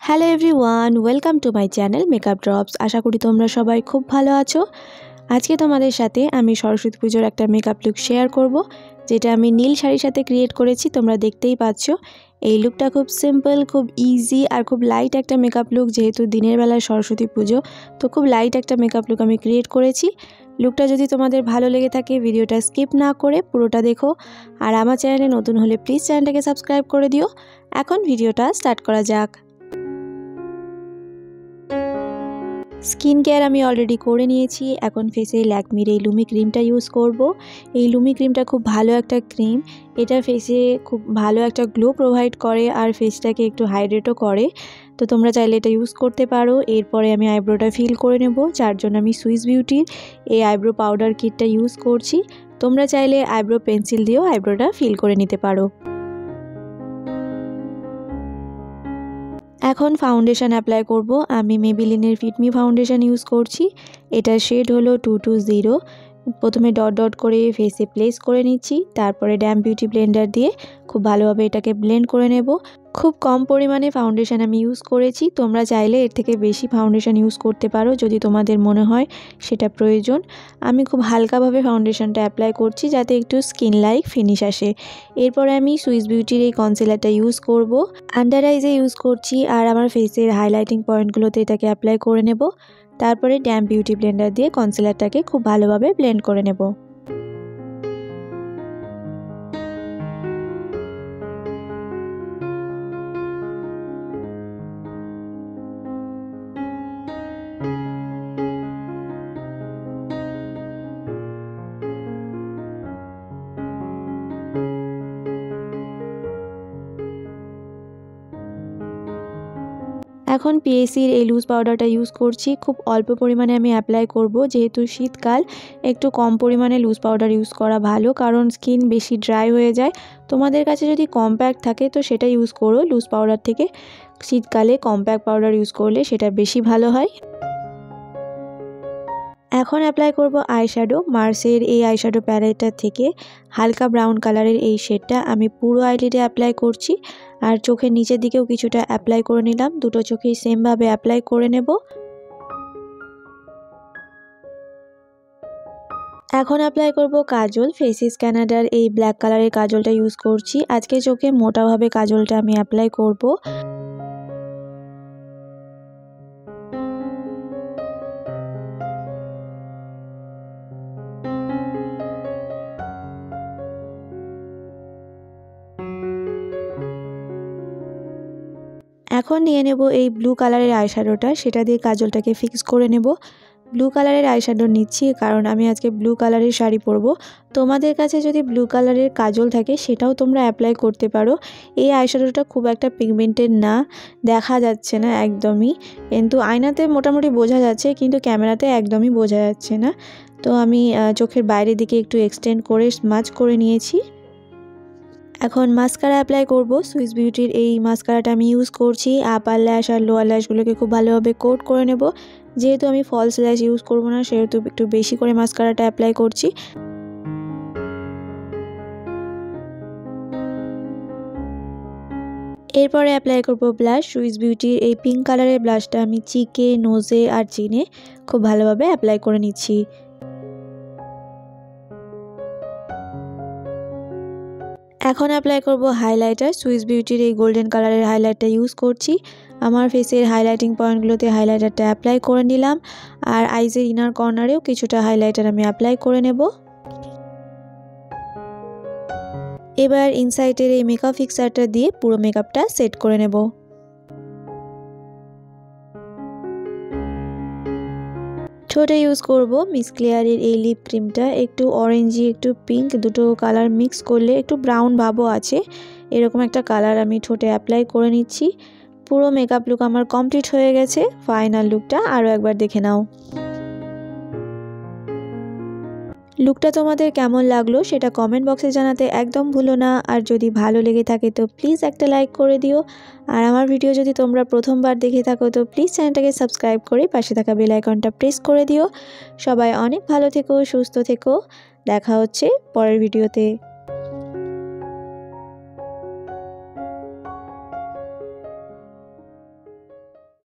Hello everyone, welcome to my channel Makeup Drops. আশা করি তোমরা সবাই খুব ভালো আছো। আজকে তোমাদের সাথে আমি সরস্বতী পুজোর একটা মেকআপ লুক শেয়ার করব, যেটা আমি নীল শাড়ির সাথে ক্রিয়েট করেছি। তোমরা দেখতেই পাচ্ছ এই লুকটা খুব সিম্পল, খুব ইজি আর খুব লাইট একটা মেকআপ লুক। যেহেতু দিনের বেলায় সরস্বতী পুজো, তো খুব লাইট একটা মেকআপ লুক আমি ক্রিয়েট করেছি। লুকটা যদি তোমাদের ভালো লেগে থাকে ভিডিওটা স্কিপ না করে পুরোটা দেখো। আর আমার চ্যানেলে নতুন হলে প্লিজ চ্যানেলটাকে সাবস্ক্রাইব করে দিও। এখন ভিডিওটা স্টার্ট করা যাক। স্কিন কেয়ার আমি অলরেডি করে নিয়েছি। এখন ফেসে ল্যাকমির এই লুমি ক্রিমটা ইউজ করব। এই লুমি ক্রিমটা খুব ভালো একটা ক্রিম। এটা ফেসে খুব ভালো একটা গ্লো প্রোভাইড করে আর ফেসটাকে একটু হাইড্রেটও করে। তো তোমরা চাইলে এটা ইউজ করতে পারো। এরপরে আমি আইব্রোটা ফিল করে নেব, যার জন্য আমি সুইস বিউটির এই আইব্রো পাউডার কিটটা ইউজ করছি। তোমরা চাইলে আইব্রো পেন্সিল দিয়েও আইব্রোটা ফিল করে নিতে পারো। এখন ফাউন্ডেশন অ্যাপ্লাই করব। আমি মেবিলিনের ফিট মি ফাউন্ডেশন ইউজ করছি। এটার শেড হলো 220। প্রথমে ডট ডট করে ফেসে প্লেস করে নিচ্ছি, তারপরে ড্যাম বিউটি ব্লেন্ডার দিয়ে খুব ভালোভাবে এটাকে ব্লেন্ড করে নেব। খুব কম পরিমাণে ফাউন্ডেশন আমি ইউজ করেছি। তোমরা চাইলে এর থেকে বেশি ফাউন্ডেশন ইউজ করতে পারো যদি তোমাদের মনে হয় সেটা প্রয়োজন। আমি খুব হালকাভাবে ফাউন্ডেশনটা অ্যাপ্লাই করছি যাতে একটু স্কিন লাইক ফিনিশ আসে। এরপরে আমি সুইস বিউটির এই কনসিলারটা ইউজ করব। আন্ডার আইজে ইউজ করছি আর আমার ফেসের হাইলাইটিং পয়েন্টগুলোতে এটাকে অ্যাপ্লাই করে নেব। তারপরে ড্যাম বিউটি ব্লেন্ডার দিয়ে কনসিলারটাকে খুব ভালোভাবে ব্লেন্ড করে নেব। এখন পিএসির এই লুজ পাউডারটা ইউজ করছি। খুব অল্প পরিমাণে আমি অ্যাপ্লাই করব, যেহেতু শীতকাল একটু কম পরিমাণে লুজ পাউডার ইউজ করা ভালো, কারণ স্কিন বেশি ড্রাই হয়ে যায়। তোমাদের কাছে যদি কম্প্যাক্ট থাকে তো সেটা ইউজ করো লুজ পাউডার থেকে। শীতকালে কম্প্যাক্ট পাউডার ইউজ করলে সেটা বেশি ভালো হয়। এখন অ্যাপ্লাই করব আইশ্যাডো। মার্সের এই আইশ্যাডো প্যালেটটা থেকে হালকা ব্রাউন কালারের এই শেডটা আমি পুরো আইলিডে অ্যাপ্লাই করছি। আর চোখের নিচের দিকেও কিছুটা অ্যাপ্লাই করে নিলাম। দুটো চোখেই সেমভাবে অ্যাপ্লাই করে নেব। এখন অ্যাপ্লাই করব কাজল। ফেসিস ক্যানাডার এই ব্ল্যাক কালারের কাজলটা ইউজ করছি। আজকে চোখে মোটাভাবে কাজলটা আমি অ্যাপ্লাই করব। এখন নিয়ে নেব এই ব্লু কালারের আইশ্যাডোটা, সেটা দিয়ে কাজলটাকে ফিক্স করে নেব। ব্লু কালারের আইশ্যাডো নিচ্ছি কারণ আমি আজকে ব্লু কালারের শাড়ি পরবো। তোমাদের কাছে যদি ব্লু কালারের কাজল থাকে সেটাও তোমরা অ্যাপ্লাই করতে পারো। এই আইশ্যাডোটা খুব একটা পিগমেন্টেড না, দেখা যাচ্ছে না একদমই, কিন্তু আয়নাতে মোটামুটি বোঝা যাচ্ছে, কিন্তু ক্যামেরাতে একদমই বোঝা যাচ্ছে না। তো আমি চোখের বাইরের দিকে একটু এক্সটেন্ড করে স্মাচ করে নিয়েছি। এখন মাস্কারা অ্যাপ্লাই করব। সুইস বিউটির এই মাস্কারাটা আমি ইউজ করছি। আপার ল্যাশ আর লোয়ার ল্যাশগুলোকে খুব ভালোভাবে কোট করে নেব। যেহেতু আমি ফলস ল্যাশ ইউজ করব না, সেহেতু একটু বেশি করে মাস্কারাটা অ্যাপ্লাই করছি। এরপরে অ্যাপ্লাই করব ব্লাশ। সুইস বিউটির এই পিঙ্ক কালারের ব্লাশটা আমি চিকে, নোজে আর চিনে খুব ভালোভাবে অ্যাপ্লাই করে নিচ্ছি। এখন অ্যাপ্লাই করব হাইলাইটার। সুইস বিউটির এই গোল্ডেন কালারের হাইলাইটটা ইউজ করছি। আমার ফেসের হাইলাইটিং পয়েন্টগুলোতে হাইলাইটারটা অ্যাপ্লাই করে নিলাম। আর আইজের ইনার কর্নারেও কিছুটা হাইলাইটার আমি অ্যাপ্লাই করে নেব। এবার ইনসাইটের এই মেকআপ ফিক্সারটা দিয়ে পুরো মেকআপটা সেট করে নেব। ঠোঁটে ইউজ করব মিস ক্লিয়ারের এই লিপ ক্রিমটা। একটু অরেঞ্জি একটু পিঙ্ক দুটো কালার মিক্স করলে একটু ব্রাউন ভাবও আছে, এরকম একটা কালার আমি ঠোঁটে অ্যাপ্লাই করে নিচ্ছি। পুরো মেকআপ লুক আমার কমপ্লিট হয়ে গেছে। ফাইনাল লুকটা আরও একবার দেখে নাও। লুকটা তোমাদের কেমন লাগলো সেটা কমেন্ট বক্সে জানাতে একদম ভুলো না। আর যদি ভালো লেগে থাকে তো প্লিজ একটা লাইক করে দিও। আর আমার ভিডিও যদি তোমরা প্রথমবার দেখে থাকো তো প্লিজ চ্যানেলটাকে সাবস্ক্রাইব করে পাশে থাকা বেল আইকনটা প্রেস করে দিও। সবাই অনেক ভালো থেকো, সুস্থ থেকো। দেখা হচ্ছে পরের ভিডিওতে।